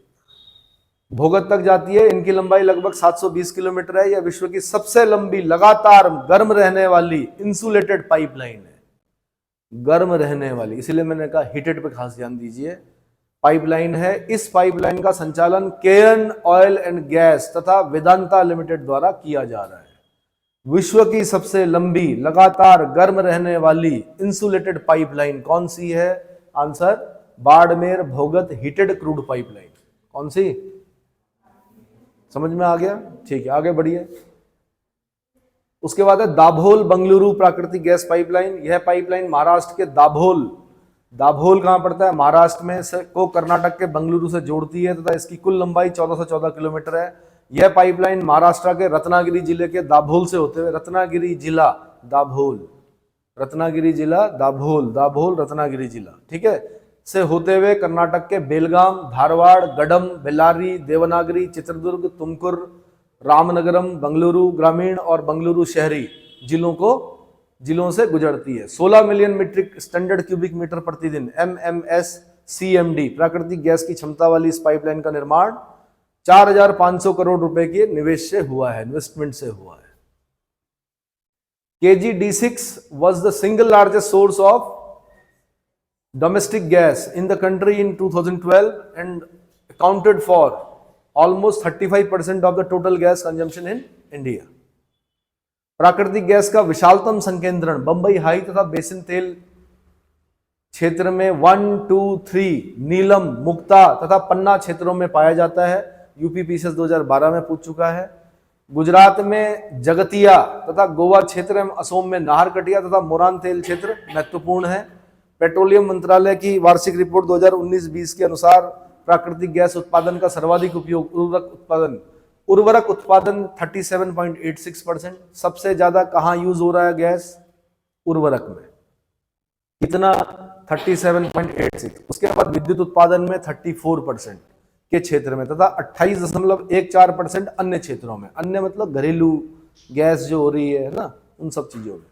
भोगत तक जाती है। इनकी लंबाई लगभग 720 किलोमीटर है। यह विश्व की सबसे लंबी लगातार गर्म रहने वाली इंसुलेटेड पाइपलाइन है, गर्म रहने वाली, इसीलिए मैंने कहा हीटेड पर खास ध्यान दीजिए, पाइपलाइन है। इस पाइपलाइन का संचालन केयन ऑयल एंड गैस तथा वेदांता लिमिटेड द्वारा किया जा रहा है। विश्व की सबसे लंबी लगातार गर्म रहने वाली इंसुलेटेड पाइपलाइन कौन सी है, आंसर बाड़मेर भोगत हीटेड क्रूड पाइपलाइन। कौन सी, समझ में आ गया, ठीक है, आगे बढ़िए। उसके बाद है दाभोल बंगलुरु प्राकृतिक गैस पाइपलाइन, यह पाइपलाइन महाराष्ट्र के दाभोल कहां पड़ता है, महाराष्ट्र में से को कर्नाटक के बंगलुरु से जोड़ती है तथा इसकी कुल लंबाई 1414 किलोमीटर है। यह पाइपलाइन महाराष्ट्र के रत्नागिरी जिले के दाभोल से होते हुए, रत्नागिरी जिला दाभोल, रत्नागिरी जिला दाभोल, दाभोल रत्नागिरी जिला, ठीक है, से होते हुए कर्नाटक के बेलगाम, धारवाड़, गडम, बेल्लारी, देवनागरी, चित्रदुर्ग, तुमकुर, रामनगरम, बंगलुरु ग्रामीण और बंगलुरु शहरी जिलों से गुजरती है। 16 million metric standard cubic metre प्रतिदिन MMSCMD प्राकृतिक गैस की क्षमता वाली इस पाइपलाइन का निर्माण 4500 करोड़ रुपए के निवेश से हुआ है, इन्वेस्टमेंट से हुआ है। KG-D6 was the single largest source of domestic gas in the country in 2012 and accounted for almost 35% of the total gas consumption in India. प्राकृतिक गैस का विशालतम संकेंद्रण बंबई हाई तथा बेसिन तेल क्षेत्र में 1, 2, 3 नीलम, मुक्ता तथा पन्ना क्षेत्रों में पाया जाता है। यूपी पीसीएस 2012 में पूछ चुका है। गुजरात में जगतिया तथा गोवा क्षेत्र एवं असम में नाहरकटिया तथा मोरान तेल क्षेत्र महत्वपूर्ण है। पेट्रोलियम मंत्रालय की वार्षिक रिपोर्ट 2019-20 के अनुसार प्राकृतिक गैस उत्पादन का सर्वाधिक उपयोग उर्वरक उत्पादन 37.86%। सबसे ज्यादा कहां यूज हो रहा है गैस, उर्वरक में, कितना, 37.86। उसके बाद विद्युत उत्पादन में 34% के क्षेत्र में तथा 28.14% अन्य क्षेत्रों में। अन्य मतलब घरेलू गैस जो हो रही है ना, उन सब चीजों में।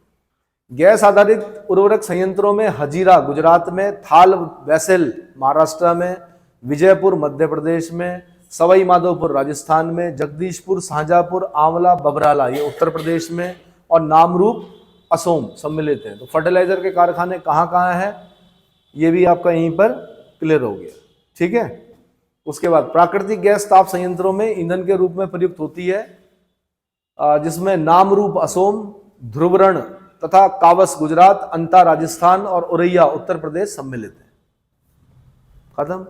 गैस आधारित उर्वरक संयंत्रों में हजीरा गुजरात में, थाल वैसेल महाराष्ट्र में, विजयपुर मध्य प्रदेश में, सवाई माधोपुर राजस्थान में, जगदीशपुर, शाहजहांपुर, आंवला, बबराला ये उत्तर प्रदेश में और नामरूप असम सम्मिलित है। तो फर्टिलाइजर के कारखाने कहाँ कहाँ हैं ये भी आपका यहीं पर क्लियर हो गया, ठीक है। उसके बाद प्राकृतिक गैस ताप संयंत्रों में ईंधन के रूप में प्रयुक्त होती है, जिसमें नामरूप असम, ध्रुवरण तथा कावस गुजरात, अंता राजस्थान और औरैया उत्तर प्रदेश सम्मिलित है। खत्म।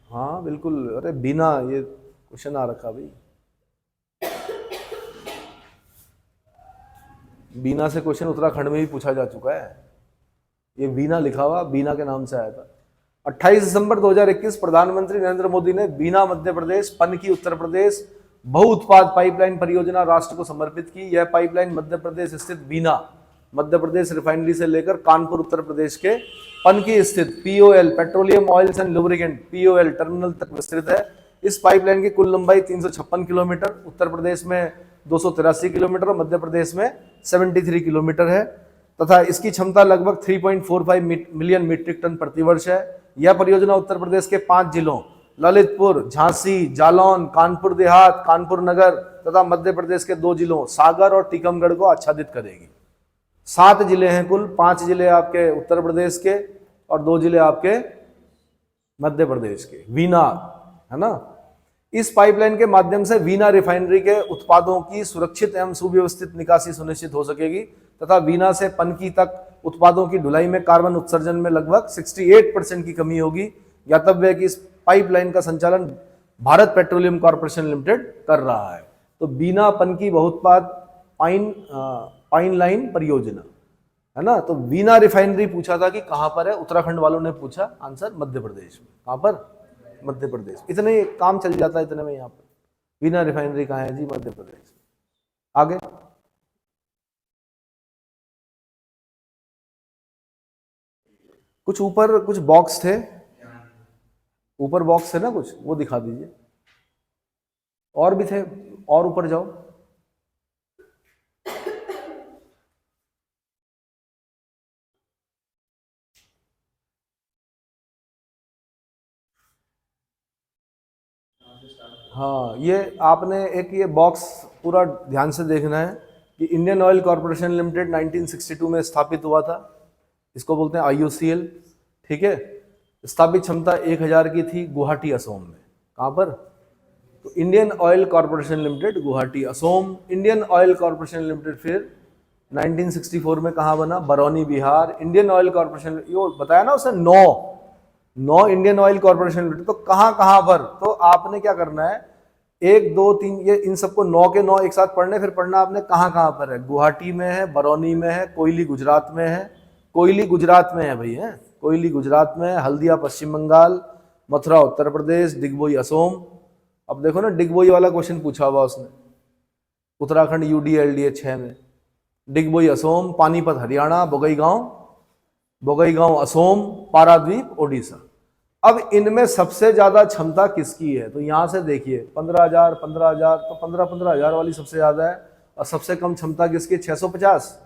हाँ बिल्कुल, अरे बिना ये क्वेश्चन आ रखा भाई। बीना से क्वेश्चन उत्तराखंड में भी पूछा जा चुका है। ये बीना लिखा हुआ बीना के नाम से आया था। 28 दिसंबर 2021 प्रधानमंत्री नरेंद्र मोदी ने बीना मध्य प्रदेश पनकी उत्तर प्रदेश बहुउत्पाद पाइपलाइन परियोजना राष्ट्र को समर्पित की। यह पाइपलाइन मध्य प्रदेश स्थित बीना मध्य प्रदेश रिफाइनरी से लेकर कानपुर उत्तर प्रदेश के पनकी स्थित POL petroleum oils and lubricant POL terminal तक विस्तृत है। इस पाइपलाइन की कुल लंबाई 356 किलोमीटर, उत्तर प्रदेश में 283 किलोमीटर और मध्य प्रदेश में 73 किलोमीटर है तथा इसकी क्षमता लगभग 3.45 मिलियन मीट्रिक टन प्रतिवर्ष है। यह परियोजना उत्तर प्रदेश के 5 जिलों ललितपुर, झांसी, जालौन, कानपुर देहात, कानपुर नगर तथा मध्य प्रदेश के 2 जिलों सागर और टीकमगढ़ को आच्छादित करेगी। 7 जिले हैं कुल, 5 जिले आपके उत्तर प्रदेश के और 2 जिले आपके मध्य प्रदेश के। वीना है ना। इस पाइपलाइन के माध्यम से वीना रिफाइनरी के उत्पादों की सुरक्षित एवं सुव्यवस्थित निकासी सुनिश्चित हो सकेगी तथा वीना से पनकी तक उत्पादों की ढुलाई में कार्बन उत्सर्जन में लगभग 68% की कमी होगी। ज्ञातव्य है कि इस पाइपलाइन का संचालन भारत पेट्रोलियम कॉर्पोरेशन लिमिटेड कर रहा है। तो बीना पनकी बहुउत्पाद पाइन लाइन परियोजना है ना। तो वीना रिफाइनरी पूछा था कि कहां पर है, उत्तराखंड वालों ने पूछा, आंसर मध्य प्रदेश में। कहां पर? मध्य प्रदेश। इतने काम चल जाता है इतने में। यहाँ पर वीना रिफाइनरी कहाँ है जी? मध्य प्रदेश। आगे कुछ ऊपर कुछ बॉक्स थे, ऊपर बॉक्स थे ना कुछ, वो दिखा दीजिए। और भी थे, और ऊपर जाओ। हाँ, ये आपने एक ये बॉक्स पूरा ध्यान से देखना है कि इंडियन ऑयल कॉर्पोरेशन लिमिटेड 1962 में स्थापित हुआ था। इसको बोलते हैं IOCL। ठीक है। स्थापित क्षमता 1000 की थी गुवाहाटी असोम में। कहाँ पर? तो Indian oil corporation limited Guwahati Asom. Indian oil corporation limited फिर 1964 में कहाँ बना? Barauni Bihar. Indian oil corporation, ये बताया ना उसे, 9 इंडियन ऑयल कॉर्पोरेशन लिमिटेड। तो कहाँ कहाँ पर? तो आपने क्या करना है, 1 2 3 ये इन सबको 9 के 9 एक साथ पढ़ने, फिर पढ़ना आपने कहाँ कहाँ पर है। गुवाहाटी में है, बरौनी में है, कोयली गुजरात में है, कोयली गुजरात में है भाई, है कोयली गुजरात में है, हल्दिया पश्चिम बंगाल, मथुरा उत्तर प्रदेश, डिगबोई असोम। अब देखो ना, डिगबोई वाला क्वेश्चन पूछा हुआ उसने, उत्तराखंड UDLDA 6 में। डिगबोई असोम, पानीपत हरियाणा, बोगईगांव असोम, पारादीप ओडिशा। अब इनमें सबसे ज्यादा क्षमता किसकी है? तो यहां से देखिए 15,000 तो 15,000 वाली सबसे ज्यादा है। और सबसे कम क्षमता किसकी? 650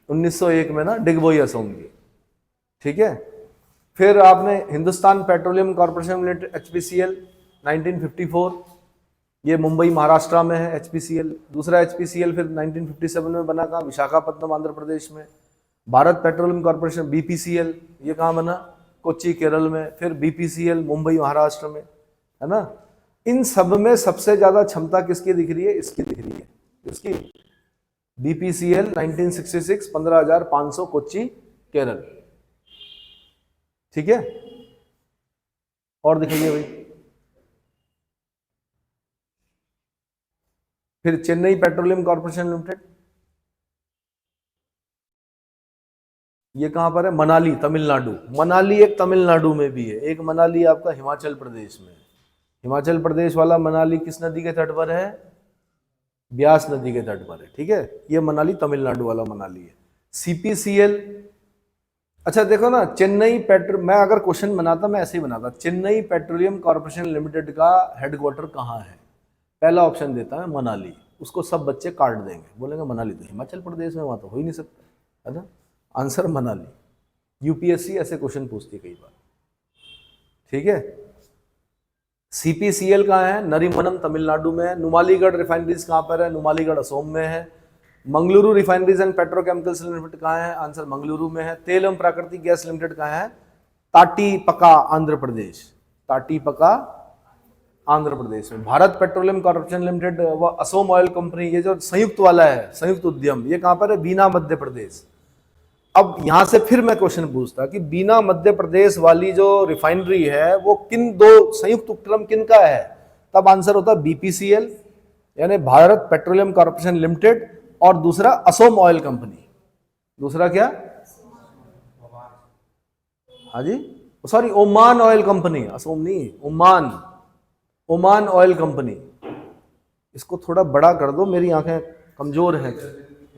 1901 में ना, डिगबोई असोम की। ठीक है। फिर आपने Hindustan petroleum corporation limited HPCL 1954, ये मुंबई महाराष्ट्र में है HPCL। दूसरा HPCL फिर 1957 में बना, कहाँ? विशाखापट्टनम आंध्र प्रदेश में। भारत पेट्रोलियम कॉर्पोरेशन BPCL, ये कहाँ बना? कोच्चि केरल में। फिर BPCL मुंबई महाराष्ट्र में, है ना। इन सब में सबसे ज्यादा क्षमता किसकी दिख रही है? इसकी दिख रही है। इसकी BPCL 1966 15,500 कोच्चि केरल। ठीक है। और दिखाइए भाई। फिर चेन्नई पेट्रोलियम कॉर्पोरेशन लिमिटेड, ये कहां पर है? मनाली तमिलनाडु। मनाली एक तमिलनाडु में भी है, एक मनाली आपका हिमाचल प्रदेश में। हिमाचल प्रदेश वाला मनाली किस नदी के तट पर है? ब्यास नदी के तट पर है। ठीक है। ये मनाली तमिलनाडु वाला मनाली है। CPCL, अच्छा देखो ना, चेन्नई पेट्रो, मैं अगर क्वेश्चन बनाता मैं ऐसे ही बनाता, चेन्नई पेट्रोलियम कॉर्पोरेशन लिमिटेड का हेडक्वार्टर कहाँ है? पहला ऑप्शन देता है मनाली। उसको सब बच्चे काट देंगे, बोलेंगे मनाली तो हिमाचल प्रदेश में, वहां तो हो ही नहीं सकता, है ना। आंसर मनाली। UPSC ऐसे क्वेश्चन पूछती कई बार। ठीक है। CPCL कहाँ है? नरीमनम तमिलनाडु में है। नुमालीगढ़ रिफाइनरीज कहाँ पर है? नुमालीगढ़ असोम में है। Mangaluru refineries and petrochemicals limited कहाँ है? आंसर मंगलुरु में है। तेल एवं प्राकृतिक गैस लिमिटेड कहाँ है? ताटीपका आंध्र प्रदेश। ताटीपका आंध्र प्रदेश में। भारत पेट्रोलियम कॉर्पोरेशन लिमिटेड व असोम ऑयल कंपनी, ये जो संयुक्त वाला है, संयुक्त उद्यम, ये कहाँ पर है? बीना मध्य प्रदेश। अब यहां से फिर मैं क्वेश्चन पूछता कि बीना मध्य प्रदेश वाली जो रिफाइनरी है वो किन दो संयुक्त उपक्रम किन का है? तब आंसर होता BPCL यानी भारत पेट्रोलियम कॉर्पोरेशन लिमिटेड और दूसरा असोम ऑयल कंपनी। दूसरा क्या? हाँ जी, sorry, Oman oil company, Asom नहीं, ओमान, ओमान ऑयल कंपनी। इसको थोड़ा बड़ा कर दो, मेरी आंखें कमजोर हैं।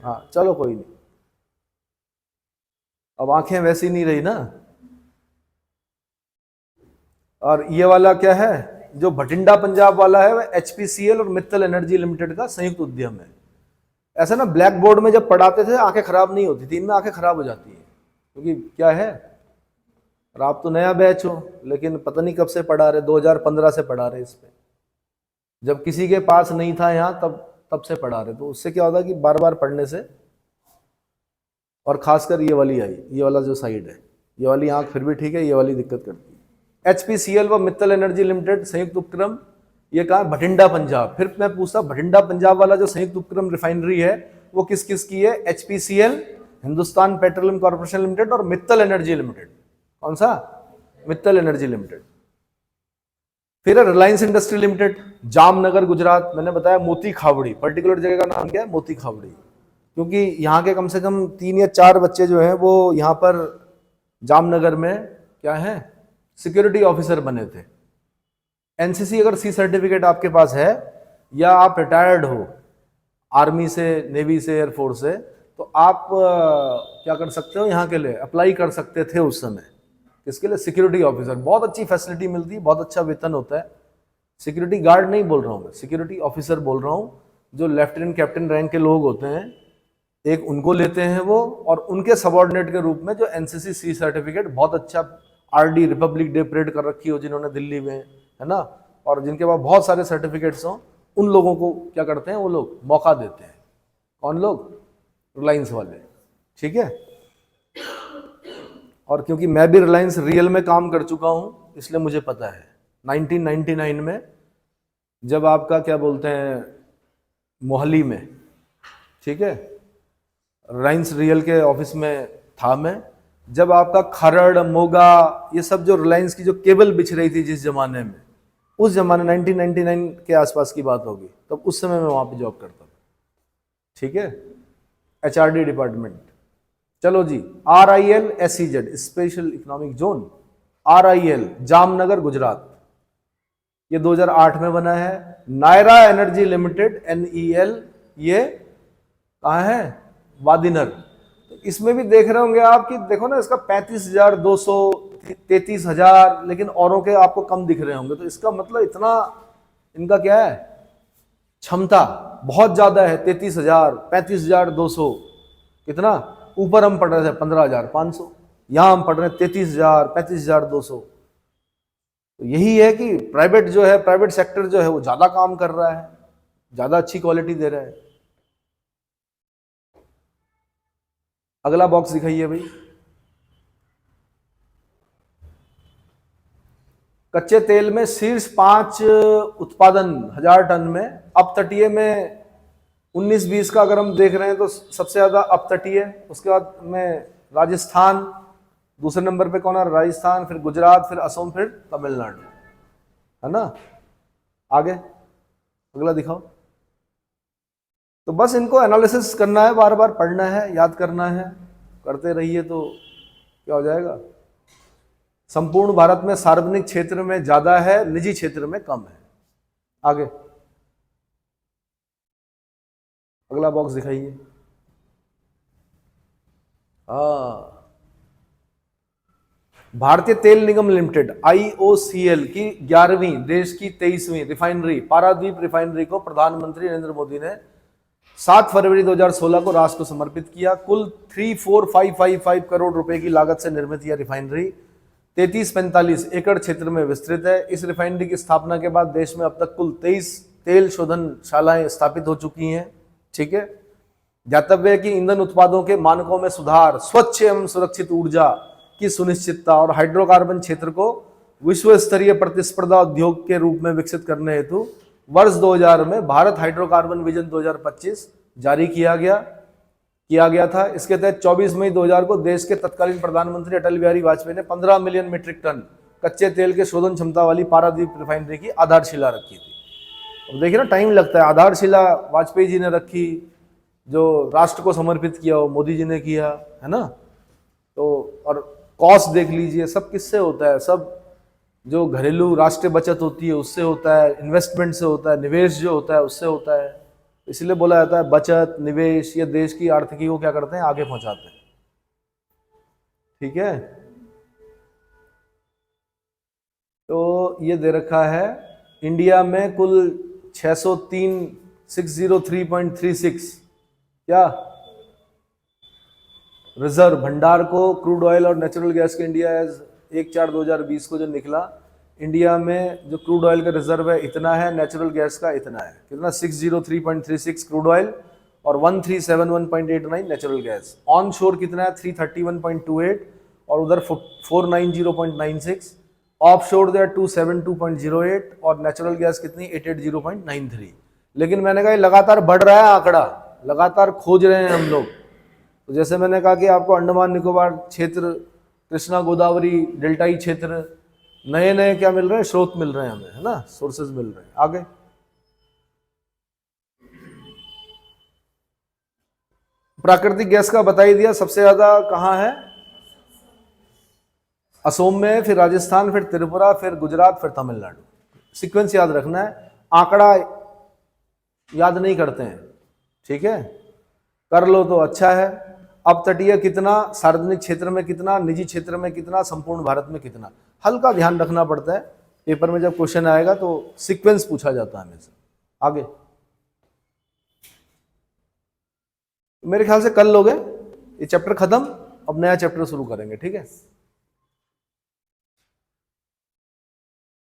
हाँ चलो कोई नहीं, अब आंखें वैसी नहीं रही ना। और ये वाला क्या है, जो भटिंडा पंजाब वाला है, वह HPCL और मित्तल एनर्जी लिमिटेड का संयुक्त उद्यम है। ऐसा ना ब्लैक बोर्ड में जब पढ़ाते थे आंखें खराब नहीं होती थी, इनमें आंखें खराब हो जाती है, क्योंकि क्या है, और आप तो नया बैच हो, लेकिन पता नहीं कब से पढ़ा रहे, 2015 से पढ़ा रहे इस पे, जब किसी के पास नहीं था यहाँ तब से पढ़ा रहे। तो उससे क्या होता है कि बार बार पढ़ने से, और खासकर ये वाली आई, ये वाला जो साइड है, ये वाली आंख फिर भी ठीक है, ये वाली दिक्कत करती है। HPCL व मित्तल एनर्जी लिमिटेड संयुक्त उपक्रम, ये कहा भटिंडा पंजाब। फिर मैं पूछता, भटिंडा पंजाब वाला जो संयुक्त उपक्रम रिफाइनरी है वो किस किस की है? HPCL, Hindustan petroleum corporation limited, और मित्तल एनर्जी लिमिटेड। कौन सा? Mittal energy limited. फिर रिलायंस इंडस्ट्री लिमिटेड, जामनगर गुजरात। मैंने बताया मोती खावड़ी, पर्टिकुलर जगह का नाम क्या है? मोती खावड़ी, क्योंकि यहाँ के कम से कम 3 या 4 बच्चे जो हैं वो यहाँ पर जामनगर में क्या है, सिक्योरिटी ऑफिसर बने थे। NCC अगर C सर्टिफिकेट आपके पास है, या आप रिटायर्ड हो आर्मी से, नेवी से, एयरफोर्स से, तो आप क्या कर सकते हो, यहाँ के लिए अप्लाई कर सकते थे उस समय। किसके लिए? Security officer. बहुत अच्छी फैसिलिटी मिलती है, बहुत अच्छा वेतन होता है। सिक्योरिटी गार्ड नहीं बोल रहा हूँ मैं, सिक्योरिटी ऑफिसर बोल रहा हूँ। जो लेफ्टिनेंट कैप्टन रैंक के लोग होते हैं, एक उनको लेते हैं वो, और उनके सबऑर्डिनेट के रूप में जो NCC C सर्टिफिकेट, बहुत अच्छा RD रिपब्लिक डे परेड कर रखी हो जिन्होंने दिल्ली में, है ना, और जिनके पास बहुत सारे सर्टिफिकेट्स हों, उन लोगों को क्या करते हैं वो लोग? मौका देते हैं। कौन लोग? रिलायंस वाले, ठीक है। और क्योंकि मैं भी रिलायंस रियल में काम कर चुका हूं, इसलिए मुझे पता है 1999 में, जब आपका क्या बोलते हैं, मोहाली में, ठीक है, रिलायंस रियल के ऑफिस में था मैं, जब आपका खरड़, मोगा, ये सब जो रिलायंस की जो केबल बिछ रही थी जिस जमाने में, उस जमाने 1999 के आसपास की बात होगी, तब उस समय मैं वहां पे जॉब करता था, ठीक है, HRD डिपार्टमेंट। चलो जी, RIL SEZ, special economic zone, RIL Jamnagar Gujarat, ये 2008 में बना है। नायरा एनर्जी लिमिटेड NEL, ये कहाँ है? वादीनर। तो इसमें भी देख रहे होंगे आप कि देखो ना, इसका 35,200, 33,000, लेकिन औरों के आपको कम दिख रहे होंगे। तो इसका मतलब इतना इनका क्या है, क्षमता बहुत ज्यादा है। 33,000, 35,200, कितना ऊपर हम पढ़ रहे थे 15,500, यहां हम पढ़ रहे हैं 33,000, 35,200। तो यही है कि प्राइवेट जो है, प्राइवेट सेक्टर जो है वो ज्यादा काम कर रहा है, ज्यादा अच्छी क्वालिटी दे रहा है। अगला बॉक्स दिखाइए भाई। कच्चे तेल में शीर्ष 5 उत्पादन 1000 टन में, अपतटीय में 19-20 का अगर हम देख रहे हैं तो सबसे ज्यादा अपतटीय, उसके बाद में राजस्थान, दूसरे नंबर पे कौन है? राजस्थान, फिर गुजरात, फिर असम, फिर तमिलनाडु, है ना। आगे अगला दिखाओ। तो बस इनको एनालिसिस करना है, बार बार पढ़ना है, याद करना है, करते रहिए तो क्या हो जाएगा। संपूर्ण भारत में सार्वजनिक क्षेत्र में ज्यादा है, निजी क्षेत्र में कम है। आगे अगला बॉक्स दिखाइए। भारतीय तेल निगम लिमिटेड IOCL की 11वीं, देश की 23वीं रिफाइनरी, पारादीप रिफाइनरी को प्रधानमंत्री नरेंद्र मोदी ने 7 फरवरी 2016 को राष्ट्र को समर्पित किया। कुल 34,555 करोड़ रुपए की लागत से निर्मित यह रिफाइनरी 33-45 एकड़ क्षेत्र में विस्तृत है। इस रिफाइनरी की स्थापना के बाद देश में अब तक कुल 23 तेल शोधनशालाएं स्थापित हो चुकी हैं, ठीक है। ज्ञातव्य है कि ईंधन उत्पादों के मानकों में सुधार, स्वच्छ एवं सुरक्षित ऊर्जा की सुनिश्चितता और हाइड्रोकार्बन क्षेत्र को विश्व स्तरीय प्रतिस्पर्धा उद्योग के रूप में विकसित करने हेतु वर्ष 2000 में भारत हाइड्रोकार्बन विजन 2025 जारी किया गया था। इसके तहत 24 मई 2000 को देश के तत्कालीन प्रधानमंत्री अटल बिहारी वाजपेयी ने 15 मिलियन मीट्रिक टन कच्चे तेल के शोधन क्षमता वाली पारादीप रिफाइनरी की आधारशिला रखी थी। अब देखिए ना, टाइम लगता है। आधारशिला वाजपेयी जी ने रखी, जो राष्ट्र को समर्पित किया हो, मोदी जी ने किया है ना। तो और कॉस्ट देख लीजिए, सब किससे होता है, सब जो घरेलू राष्ट्रीय बचत होती है उससे होता है, इन्वेस्टमेंट से होता है, निवेश जो होता है उससे होता है। इसलिए बोला जाता है बचत निवेश ये देश की आर्थिकी को क्या करते हैं, आगे पहुंचाते हैं। ठीक है, तो ये दे रखा है इंडिया में कुल 603.36 क्या रिजर्व भंडार को क्रूड ऑयल और नेचुरल गैस के इंडिया एज 1/4/2020 को जो निकला, इंडिया में जो क्रूड ऑयल का रिजर्व है इतना है, नेचुरल गैस का इतना है, कितना 603.36 क्रूड ऑयल और 1371.89 नेचुरल गैस। ऑन शोर कितना है 331.28 और उधर 490.96, ऑफ शोर दे 272.08 और नेचुरल गैस कितनी 880.93। लेकिन मैंने कहा लगातार बढ़ रहा है आंकड़ा, लगातार खोज रहे हैं हम लोग। तो जैसे मैंने कहा कि आपको अंडमान निकोबार क्षेत्र, कृष्णा गोदावरी डेल्टाई क्षेत्र, नए नए क्या मिल रहे हैं, स्रोत मिल रहे हैं हमें, है ना, सोर्सेज मिल रहे हैं। आगे प्राकृतिक गैस का बता ही दिया, सबसे ज्यादा कहाँ है, असोम में, फिर राजस्थान, फिर त्रिपुरा, फिर गुजरात, फिर तमिलनाडु। सीक्वेंस याद रखना है, आंकड़ा याद नहीं करते हैं, ठीक है, कर लो तो अच्छा है। अब तटीय कितना, सार्वजनिक क्षेत्र में कितना, निजी क्षेत्र में कितना, संपूर्ण भारत में कितना, हल्का ध्यान रखना पड़ता है। पेपर में जब क्वेश्चन आएगा तो सीक्वेंस पूछा जाता है हमेशा। आगे मेरे ख्याल से कल लोगे ये चैप्टर खत्म, अब नया चैप्टर शुरू करेंगे, ठीक है।